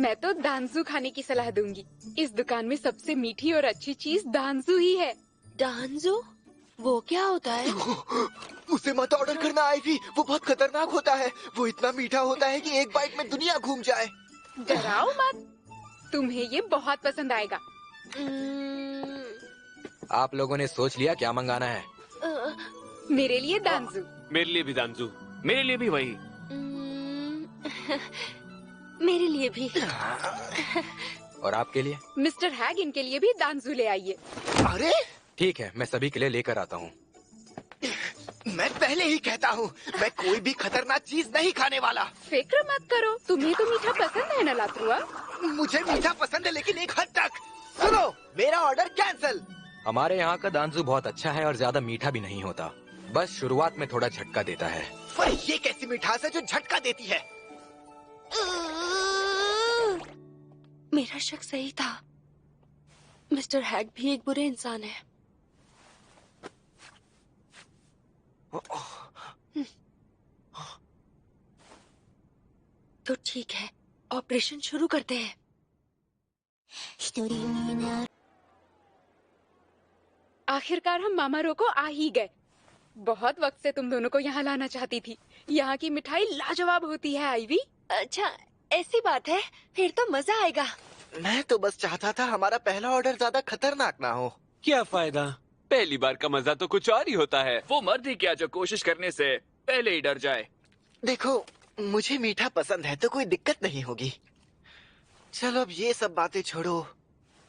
मैं तो दांजू खाने की सलाह दूंगी। इस दुकान में सबसे मीठी और अच्छी चीज दांजू ही है। डांजो? वो क्या होता है? उसे मत ऑर्डर करना आईवी, वो बहुत खतरनाक होता है। वो इतना मीठा होता है कि एक बाइट में दुनिया घूम जाए। डराओ मत, तुम्हें ये बहुत पसंद आएगा। आप लोगों ने सोच लिया क्या मंगाना है? मेरे लिए दांजू। मेरे लिए भी दांजू। मेरे लिए भी वही। मेरे लिए भी। और आपके लिए? मिस्टर हैग, इनके लिए भी दांजू ले आइए। अरे ठीक है, मैं सभी के लिए लेकर आता हूँ। मैं पहले ही कहता हूँ, मैं कोई भी खतरनाक चीज नहीं खाने वाला। फिक्र मत करो, तुम्हें तो मीठा पसंद है ना लात्रुआ? मुझे मीठा पसंद है, लेकिन एक हद तक। सुनो, मेरा ऑर्डर कैंसिल। हमारे यहाँ का दांजू बहुत अच्छा है और ज्यादा मीठा भी नहीं होता, बस शुरुआत में थोड़ा झटका देता है। पर ये कैसी मिठास है जो झटका देती है? मेरा शक सही था, मिस्टर हैग भी एक बुरे इंसान है। तो ठीक है, ऑपरेशन शुरू करते हैं। आखिरकार हम मामारो को आ ही गए। बहुत वक्त से तुम दोनों को यहाँ लाना चाहती थी। यहाँ की मिठाई लाजवाब होती है आईवी। अच्छा, ऐसी बात है, फिर तो मजा आएगा। मैं तो बस चाहता था हमारा पहला ऑर्डर ज्यादा खतरनाक ना हो। क्या फायदा, पहली बार का मजा तो कुछ और ही होता है। वो मर्द ही क्या जो कोशिश करने से पहले ही डर जाए। देखो, मुझे मीठा पसंद है तो कोई दिक्कत नहीं होगी। चलो अब ये सब बातें छोड़ो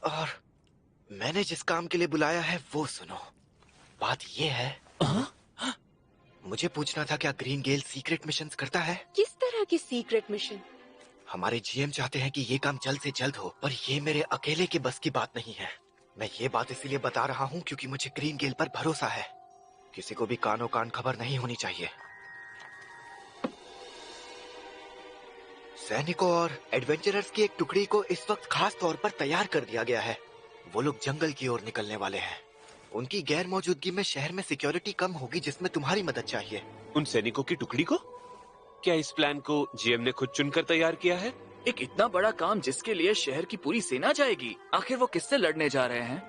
और मैंने जिस काम के लिए बुलाया है वो सुनो। बात ये है, मुझे पूछना था क्या ग्रीन गेल सीक्रेट मिशंस करता है? किस तरह की सीक्रेट मिशन? हमारे जीएम चाहते हैं कि ये काम जल्द से जल्द हो, पर ये मेरे अकेले के बस की बात नहीं है। मैं ये बात इसीलिए बता रहा हूँ क्योंकि मुझे ग्रीन गेल पर भरोसा है। किसी को भी कानो कान खबर नहीं होनी चाहिए। सैनिकों और एडवेंचरर्स की एक टुकड़ी को इस वक्त खास तौर पर तैयार कर दिया गया है। वो लोग जंगल की ओर निकलने वाले हैं। उनकी गैर मौजूदगी में शहर में सिक्योरिटी कम होगी, जिसमें तुम्हारी मदद चाहिए। उन सैनिकों की टुकड़ी को? क्या इस प्लान को जीएम ने खुद चुनकर तैयार किया है? एक इतना बड़ा काम जिसके लिए शहर की पूरी सेना जाएगी, आखिर वो किससे लड़ने जा रहे हैं?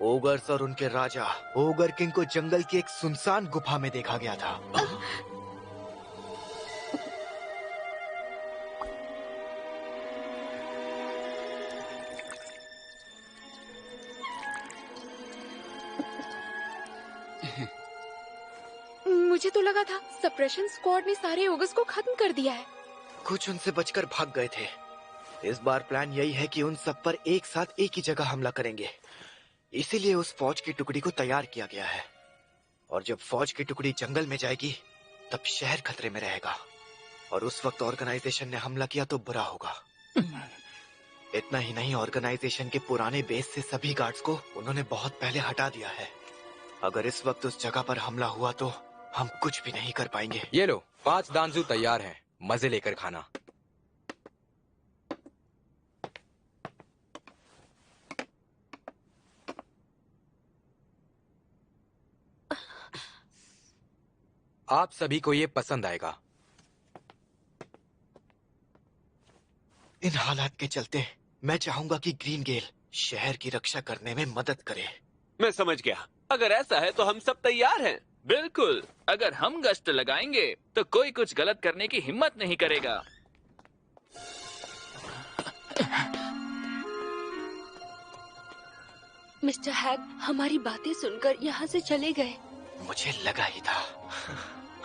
ओगर्स और उनके राजा ओगर किंग को जंगल की एक सुनसान गुफा में देखा गया था। मुझे तो लगा था सप्रेशन स्क्वाड ने सारे ओगस को खत्म कर दिया है। कुछ उनसे बचकर भाग गए थे। इस बार प्लान यही है कि उन सब पर एक साथ एक ही जगह हमला करेंगे। इसीलिए उस फौज की टुकड़ी को तैयार किया गया है। और जब फौज की टुकड़ी जंगल में जाएगी तब शहर खतरे में रहेगा। और उस वक्त ऑर्गेनाइजेशन ने हमला किया तो बुरा होगा। इतना ही नहीं, ऑर्गेनाइजेशन के पुराने बेस से सभी गार्ड्स को उन्होंने बहुत पहले हटा दिया है। अगर इस वक्त उस जगह पर हमला हुआ तो हम कुछ भी नहीं कर पाएंगे। ये लो, 5 दांजू तैयार हैं, मजे लेकर खाना। आप सभी को ये पसंद आएगा। इन हालात के चलते मैं चाहूंगा कि ग्रीन गेल शहर की रक्षा करने में मदद करे। मैं समझ गया। अगर ऐसा है तो हम सब तैयार हैं। बिल्कुल, अगर हम गश्त लगाएंगे तो कोई कुछ गलत करने की हिम्मत नहीं करेगा। मिस्टर हैग हमारी बातें सुनकर यहाँ से चले गए। मुझे लगा ही था।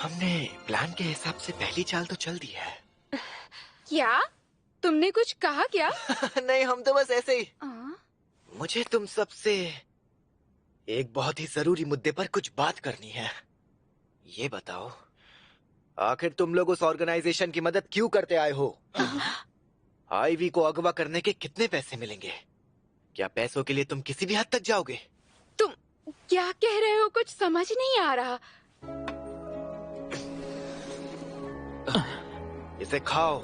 हमने प्लान के हिसाब से पहली चाल तो चल दी है। क्या तुमने कुछ कहा क्या? नहीं, हम तो बस ऐसे ही। मुझे तुम सबसे एक बहुत ही जरूरी मुद्दे पर कुछ बात करनी है। ये बताओ, आखिर तुम लोग उस ऑर्गेनाइजेशन की मदद क्यों करते आए हो? आईवी को अगवा करने के कितने पैसे मिलेंगे? क्या पैसों के लिए तुम किसी भी हद तक जाओगे? तुम क्या कह रहे हो? कुछ समझ नहीं आ रहा। इसे खाओ।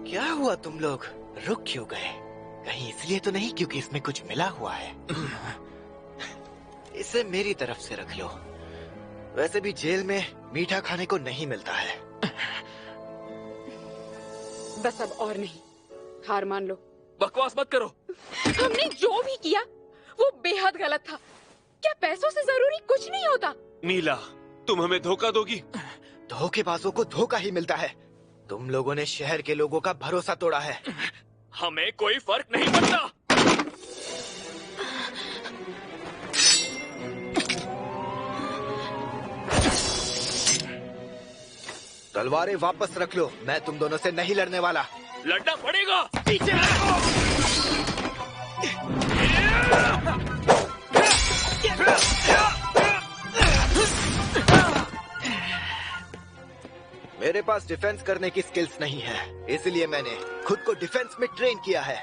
क्या हुआ, तुम लोग रुक क्यों गए? कहीं इसलिए तो नहीं क्योंकि इसमें कुछ मिला हुआ है? इसे मेरी तरफ से रख लो। वैसे भी जेल में मीठा खाने को नहीं मिलता है। बस अब और नहीं। हार मान लो। बकवास मत करो। हमने जो भी किया वो बेहद गलत था। क्या पैसों से जरूरी कुछ नहीं होता? मीला, तुम हमें धोखा दोगी? धोखेबाजों को धोखा ही मिलता है। तुम लोगों ने शहर के लोगों का भरोसा तोड़ा है। हमें कोई फर्क नहीं पड़ता। तलवारें वापस रख लो, मैं तुम दोनों से नहीं लड़ने वाला। लड़ना पड़ेगा। पीछे मेरे पास डिफेंस करने की स्किल्स नहीं है, इसलिए मैंने खुद को डिफेंस में ट्रेन किया है।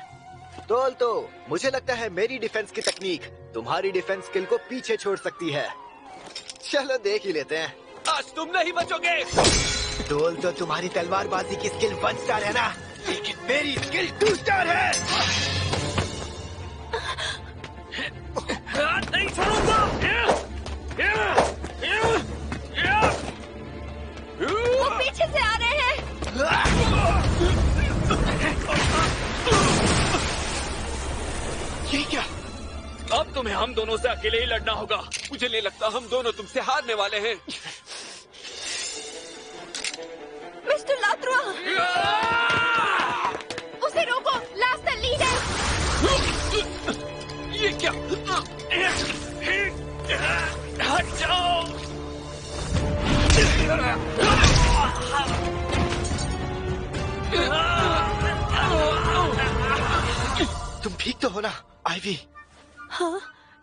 तो मुझे लगता है मेरी डिफेंस की तकनीक तुम्हारी डिफेंस स्किल को पीछे छोड़ सकती है। चलो देख ही लेते हैं। आज तुम नहीं बचोगे। तो तुम्हारी तलवारबाजी की स्किल 1 स्टार है ना, लेकिन मेरी स्किल 2 स्टार है। नहीं छोड़ूंगा। वो पीछे से आ रहे हैं। ये क्या? अब तुम्हें हम दोनों से अकेले ही लड़ना होगा। मुझे नहीं लगता हम दोनों तुमसे हारने वाले हैं। मिस्टर लात्रुआ, उसे रोको। Last the leader. ये क्या? हट जाओ। तुम ठीक तो हो ना आइवी? हाँ,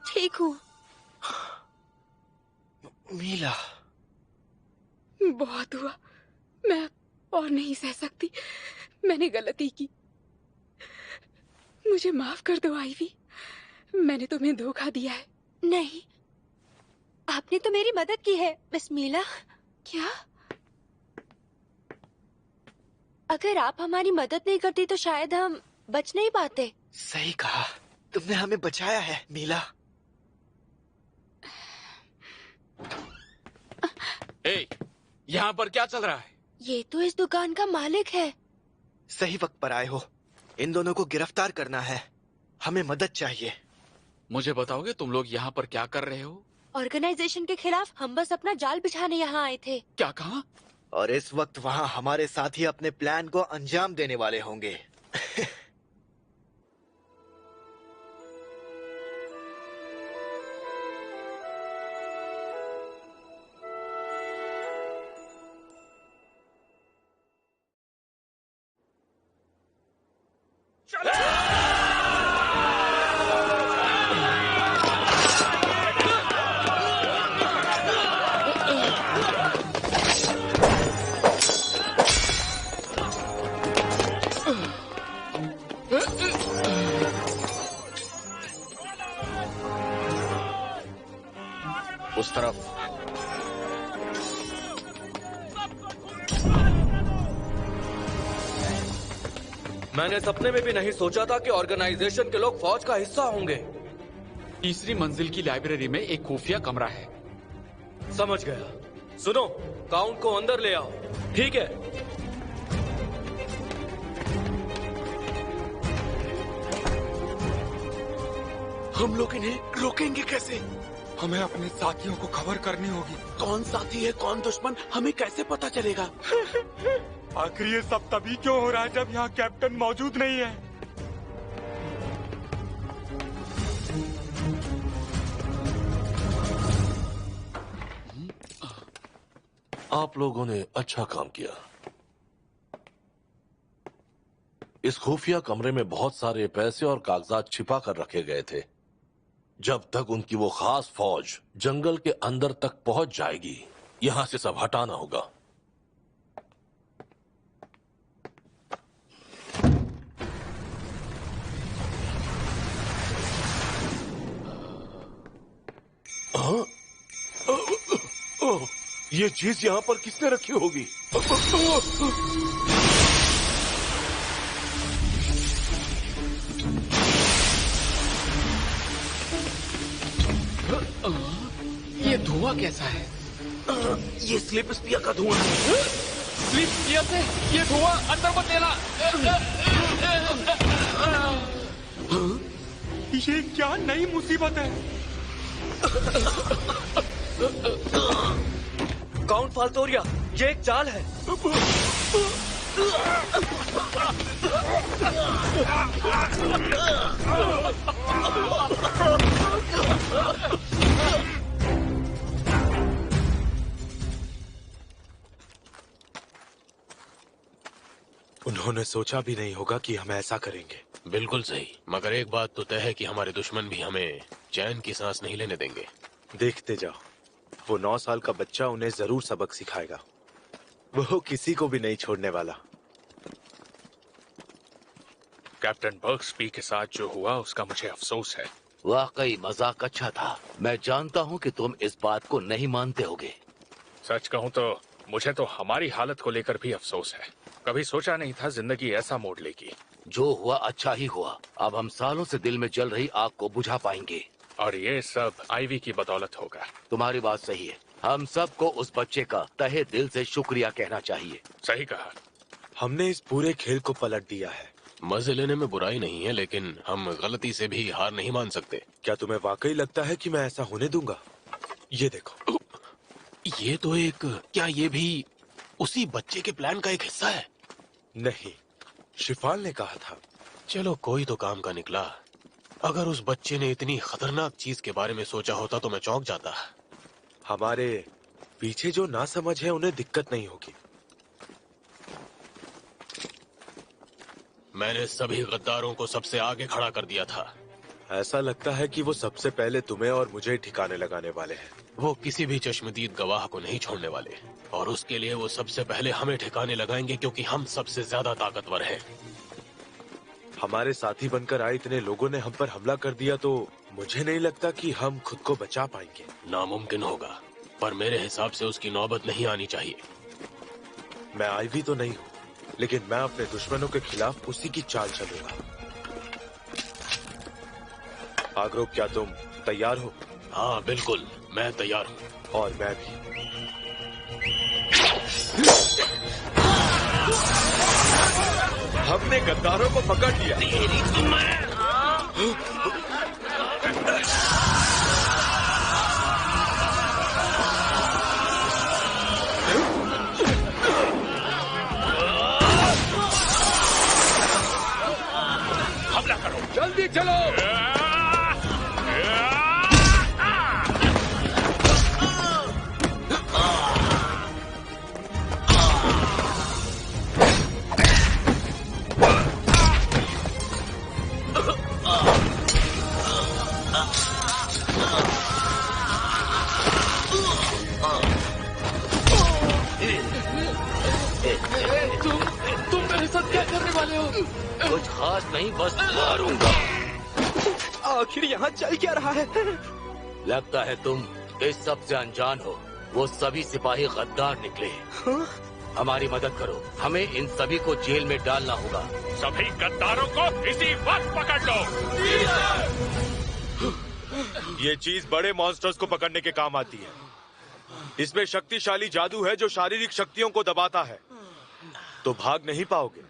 ठीक हूँ। मीला, बहुत हुआ, मैं और नहीं सह सकती। मैंने गलती की, मुझे माफ कर दो आइवी। मैंने तुम्हें धोखा दिया है। नहीं, आपने तो मेरी मदद की है मिस मीला। क्या? अगर आप हमारी मदद नहीं करती तो शायद हम बच नहीं पाते। सही कहा, तुमने हमें बचाया है मीला। ए, यहाँ पर क्या चल रहा है? ये तो इस दुकान का मालिक है। सही वक्त पर आए हो। इन दोनों को गिरफ्तार करना है, हमें मदद चाहिए। मुझे बताओगे तुम लोग यहाँ पर क्या कर रहे हो? ऑर्गेनाइजेशन के खिलाफ हम बस अपना जाल बिछाने यहाँ आए थे। क्या कहा? और इस वक्त वहाँ हमारे साथी अपने प्लान को अंजाम देने वाले होंगे। उस तरफ। मैंने सपने में भी नहीं सोचा था कि ऑर्गेनाइजेशन के लोग फौज का हिस्सा होंगे। तीसरी मंजिल की लाइब्रेरी में एक खुफिया कमरा है। समझ गया। सुनो, काउंट को अंदर ले आओ। ठीक है। हम लोग इन्हें रोकेंगे कैसे? हमें अपने साथियों को खबर करनी होगी। कौन साथी है कौन दुश्मन, हमें कैसे पता चलेगा? आखिर ये सब तभी क्यों हो रहा है जब यहाँ कैप्टन मौजूद नहीं है? आप लोगों ने अच्छा काम किया। इस खुफिया कमरे में बहुत सारे पैसे और कागजात छिपा कर रखे गए थे। जब तक उनकी वो खास फौज जंगल के अंदर तक पहुंच जाएगी, यहां से सब हटाना होगा। ये चीज यहाँ पर किसने रखी होगी? ये धुआं कैसा है? ये स्लिप स्पीयर का धुआं है। स्लिप स्पीयर से ये धुआं अंदर मत लेना। ये क्या नई मुसीबत है? काउंट फाल्तोरिया, ये एक चाल है। उन्होंने सोचा भी नहीं होगा कि हम ऐसा करेंगे। बिल्कुल सही, मगर एक बात तो तय है कि हमारे दुश्मन भी हमें चैन की सांस नहीं लेने देंगे। देखते जाओ, वो 9 साल का बच्चा उन्हें जरूर सबक सिखाएगा। वो किसी को भी नहीं छोड़ने वाला। कैप्टन बर्क्सबी के साथ जो हुआ उसका मुझे अफसोस है। वाकई मजाक अच्छा था। मैं जानता हूँ कि तुम इस बात को नहीं मानते होगे। सच कहूँ तो मुझे तो हमारी हालत को लेकर भी अफसोस है। कभी सोचा नहीं था जिंदगी ऐसा मोड़ लेगी। जो हुआ अच्छा ही हुआ। अब हम सालों से दिल में जल रही आग को बुझा पाएंगे। और ये सब आईवी की बदौलत होगा। तुम्हारी बात सही है। हम सबको उस बच्चे का तहे दिल से शुक्रिया कहना चाहिए। सही कहा। हमने इस पूरे खेल को पलट दिया है। मजे लेने में बुराई नहीं है, लेकिन हम गलती से भी हार नहीं मान सकते। क्या तुम्हें वाकई लगता है कि मैं ऐसा होने दूंगा? ये देखो, ये तो क्या ये भी उसी बच्चे के प्लान का एक हिस्सा है? नहीं, शिफाल ने कहा था। चलो कोई तो काम का निकला। अगर उस बच्चे ने इतनी खतरनाक चीज के बारे में सोचा होता तो मैं चौंक जाता। हमारे पीछे जो नासमझ है उन्हें दिक्कत नहीं होगी। मैंने सभी गद्दारों को सबसे आगे खड़ा कर दिया था। ऐसा लगता है कि वो सबसे पहले तुम्हें और मुझे ठिकाने लगाने वाले हैं। वो किसी भी चश्मदीद गवाह को नहीं छोड़ने वाले, और उसके लिए वो सबसे पहले हमें ठिकाने लगाएंगे, क्योंकि हम सबसे ज्यादा ताकतवर हैं। हमारे साथी बनकर आए इतने लोगों ने हम पर हमला कर दिया तो मुझे नहीं लगता कि हम खुद को बचा पाएंगे। नामुमकिन होगा, पर मेरे हिसाब से उसकी नौबत नहीं आनी चाहिए। मैं आईवी तो नहीं हूँ, लेकिन मैं अपने दुश्मनों के खिलाफ उसी की चाल चलूंगा। आग्रोव, क्या तुम तैयार हो? हाँ बिल्कुल, मैं तैयार हूँ। और मैं भी। हमने गद्दारों को पकड़ लिया। हमला करो, जल्दी चलो। तुम मेरे साथ क्या करने वाले हो? कुछ खास नहीं, बस मारूंगा। आखिर यहाँ चल क्या रहा है? लगता है तुम इस सब से अनजान हो। वो सभी सिपाही गद्दार निकले। हमारी मदद करो, हमें इन सभी को जेल में डालना होगा। सभी गद्दारों को इसी वक्त पकड़ लो। ये चीज बड़े मॉन्स्टर्स को पकड़ने के काम आती है। इसमें शक्तिशाली जादू है जो शारीरिक शक्तियों को दबाता है, तो भाग नहीं पाओगे।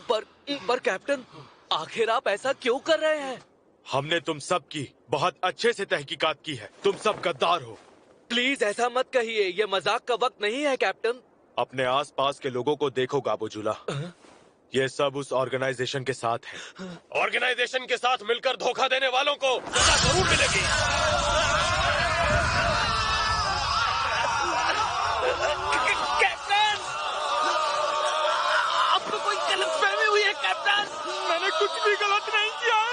पर कैप्टन, आखिर आप ऐसा क्यों कर रहे हैं? हमने तुम सब की बहुत अच्छे से तहकीकात की है। तुम सब गद्दार हो। प्लीज ऐसा मत कहिए, ये मजाक का वक्त नहीं है कैप्टन। अपने आसपास के लोगों को देखो गाबोजुला, ये सब उस ऑर्गेनाइजेशन के साथ है। ऑर्गेनाइजेशन के साथ मिलकर धोखा देने वालों को सजा जरूर मिलेगी। कैप्टन, आपको कोई गलतफहमी हुई है कैप्टन? मैंने कुछ भी गलत नहीं किया है।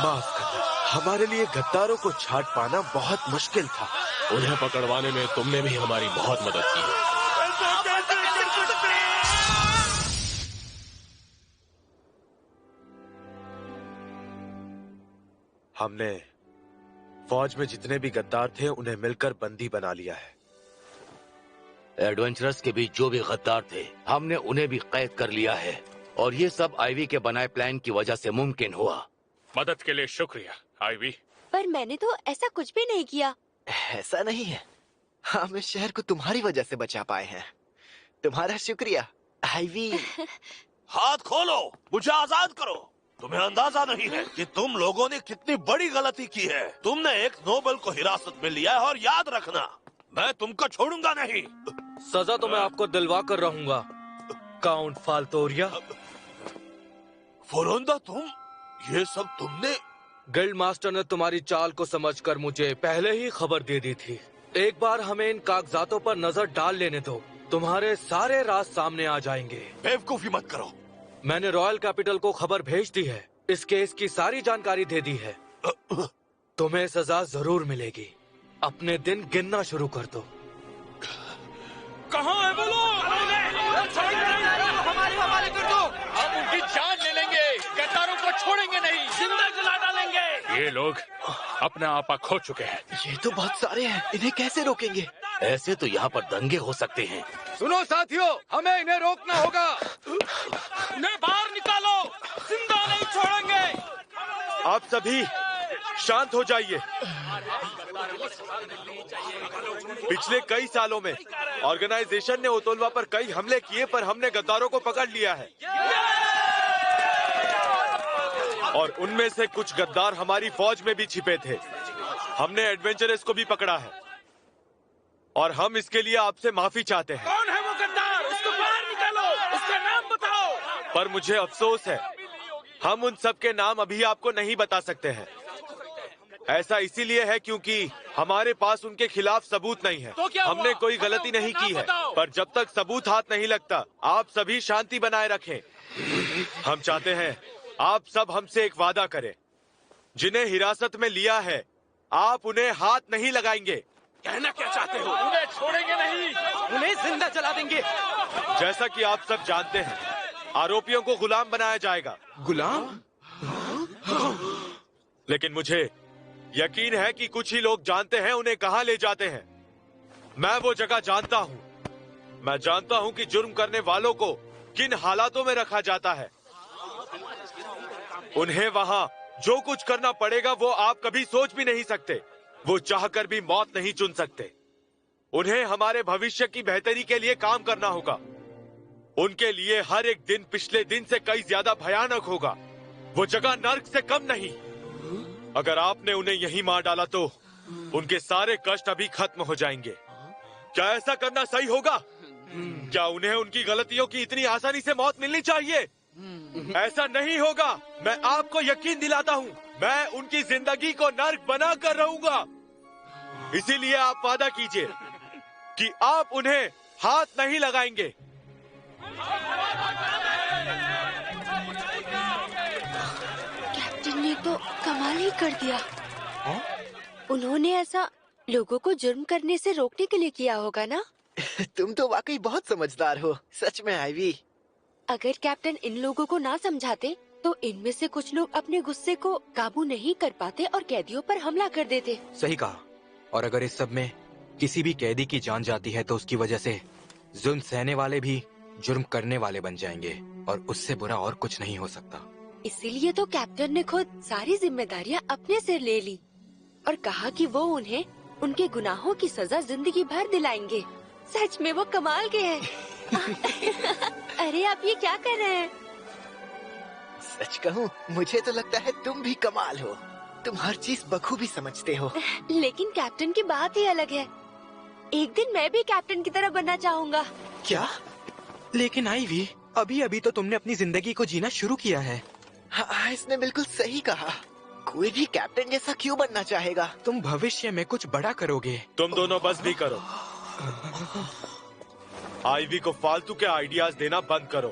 माफ करना, हमारे लिए गद्दारों को छांट पाना बहुत मुश्किल था। उन्हें पकड़वाने में तुमने भी हमारी बहुत मदद की है। हमने फौज में जितने भी गद्दार थे उन्हें मिलकर बंदी बना लिया है। एडवेंचरस के बीच जो भी गद्दार थे, हमने उन्हें भी कैद कर लिया है, और ये सब आईवी के बनाए प्लान की वजह से मुमकिन हुआ। मदद के लिए शुक्रिया आईवी। पर मैंने तो ऐसा कुछ भी नहीं किया। ऐसा नहीं है, हम इस शहर को तुम्हारी वजह से बचा पाए हैं। तुम्हारा शुक्रिया आईवी। हाथ खोलो, मुझे आजाद करो। तुम्हें अंदाजा नहीं है कि तुम लोगों ने कितनी बड़ी गलती की है। तुमने एक नोबल को हिरासत में लिया है और याद रखना, मैं तुमको छोड़ूंगा नहीं। सजा तो मैं आपको दिलवा कर रहूंगा, काउंट फाल्तोरिया। फोरोंदा, तुम ये सब तुमने? गिल्ड मास्टर ने तुम्हारी चाल को समझकर मुझे पहले ही खबर दे दी थी। एक बार हमें इन कागजातों पर नजर डाल लेने दो, तुम्हारे सारे राज सामने आ जाएंगे। बेवकूफी मत करो। मैंने रॉयल कैपिटल को खबर भेज दी है, इस केस की सारी जानकारी दे दी है। तुम्हें सजा जरूर मिलेगी। अपने दिन गिनना शुरू कर दो। कहाँ है बोलो? हमारे कर दो। हम उनकी जान ले लेंगे, गद्दारों को छोड़ेंगे नहीं, जिंदा जला डालेंगे। ये लोग अपना आपा खो चुके हैं। ये तो बहुत सारे हैं, इन्हें कैसे रोकेंगे? ऐसे तो यहाँ पर दंगे हो सकते हैं। सुनो साथियों, हमें इन्हें रोकना होगा। इन्हें बाहर निकालो, जिंदा नहीं छोड़ेंगे। आप सभी शांत हो जाइए। पिछले कई सालों में ऑर्गेनाइजेशन ने ओतोलवा पर कई हमले किए, पर हमने गद्दारों को पकड़ लिया है और उनमें से कुछ गद्दार हमारी फौज में भी छिपे थे। हमने एडवेंचरर्स को भी पकड़ा है और हम इसके लिए आपसे माफी चाहते हैं। कौन है वो गद्दार? उसको बाहर निकालो, उसका नाम बताओ। पर मुझे अफसोस है, हम उन सब के नाम अभी आपको नहीं बता सकते हैं। ऐसा इसीलिए है क्योंकि हमारे पास उनके खिलाफ सबूत नहीं है। तो क्या हमने हुआ? कोई गलती नहीं की है, पर जब तक सबूत हाथ नहीं लगता, आप सभी शांति बनाए रखें। हम चाहते हैं आप सब हमसे एक वादा करें, जिन्हें हिरासत में लिया है आप उन्हें हाथ नहीं लगाएंगे। कहना क्या चाहते हो? उन्हें छोड़ेंगे नहीं, उन्हें जिंदा जला देंगे। जैसा कि आप सब जानते हैं, आरोपियों को गुलाम बनाया जाएगा। गुलाम? लेकिन मुझे यकीन है कि कुछ ही लोग जानते हैं उन्हें कहां ले जाते हैं। मैं वो जगह जानता हूं। मैं जानता हूं कि जुर्म करने वालों को किन हालातों में रखा जाता है। उन्हें वहां जो कुछ करना पड़ेगा वो आप कभी सोच भी नहीं सकते। वो चाहकर भी मौत नहीं चुन सकते। उन्हें हमारे भविष्य की बेहतरी के लिए काम करना होगा। उनके लिए हर एक दिन पिछले दिन से कई ज्यादा भयानक होगा। वो जगह नर्क से कम नहीं। अगर आपने उन्हें यहीं मार डाला तो उनके सारे कष्ट अभी खत्म हो जाएंगे। क्या ऐसा करना सही होगा? क्या उन्हें उनकी गलतियों की इतनी आसानी से मौत मिलनी चाहिए? ऐसा नहीं होगा। मैं आपको यकीन दिलाता हूँ, मैं उनकी जिंदगी को नर्क बना कर रहूंगा। इसीलिए आप वादा कीजिए कि आप उन्हें हाथ नहीं लगाएंगे। कैप्टन ने तो कमाल ही कर दिया। उन्होंने ऐसा लोगों को जुर्म करने से रोकने के लिए किया होगा ना? तुम तो वाकई बहुत समझदार हो, सच में आईवी। अगर कैप्टन इन लोगों को ना समझाते तो इनमें से कुछ लोग अपने गुस्से को काबू नहीं कर पाते और कैदियों पर हमला कर देते। सही कहा। और अगर इस सब में किसी भी कैदी की जान जाती है तो उसकी वजह से जुल्म सहने वाले भी जुर्म करने वाले बन जाएंगे और उससे बुरा और कुछ नहीं हो सकता। इसीलिए तो कैप्टन ने खुद सारी जिम्मेदारियां अपने सिर ले ली और कहा कि वो उन्हें उनके गुनाहों की सजा जिंदगी भर दिलाएंगे। सच में वो कमाल के हैं। अरे आप ये क्या कर रहे हैं? सच कहूँ, मुझे तो लगता है तुम भी कमाल हो। तुम हर चीज बखूबी समझते हो। लेकिन कैप्टन की बात ही अलग है। एक दिन मैं भी कैप्टन की तरह बनना चाहूँगा। क्या? लेकिन आईवी, अभी अभी तो तुमने अपनी जिंदगी को जीना शुरू किया है। हाँ, इसने बिल्कुल सही कहा। कोई भी कैप्टन जैसा क्यों बनना चाहेगा? तुम भविष्य में कुछ बड़ा करोगे। तुम दोनों बस भी करो। आईवी को फालतू के आइडियाज देना बंद करो।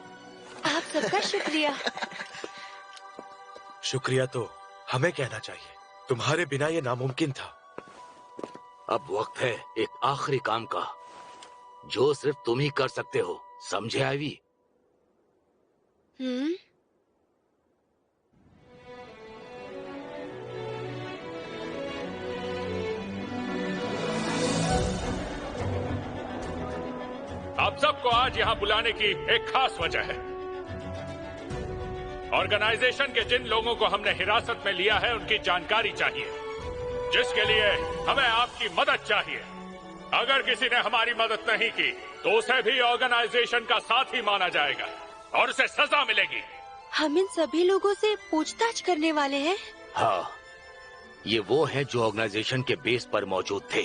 आप सबका शुक्रिया। शुक्रिया तो हमें कहना चाहिए। तुम्हारे बिना ये नामुमकिन था। अब वक्त है एक आखिरी काम का, जो सिर्फ तुम ही कर सकते हो। समझे आईवी? आप सबको आज यहाँ बुलाने की एक खास वजह है। ऑर्गेनाइजेशन के जिन लोगों को हमने हिरासत में लिया है उनकी जानकारी चाहिए, जिसके लिए हमें आपकी मदद चाहिए। अगर किसी ने हमारी मदद नहीं की तो उसे भी ऑर्गेनाइजेशन का साथी माना जाएगा और उसे सजा मिलेगी। हम इन सभी लोगों से पूछताछ करने वाले हैं। हाँ, ये वो हैं जो ऑर्गेनाइजेशन के बेस पर मौजूद थे।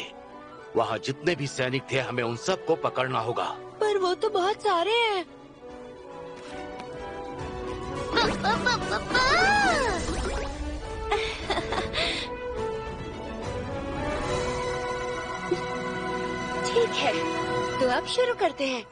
वहाँ जितने भी सैनिक थे हमें उन सबको पकड़ना होगा। पर वो तो बहुत सारे हैं। ठीक है, तो अब शुरू करते हैं।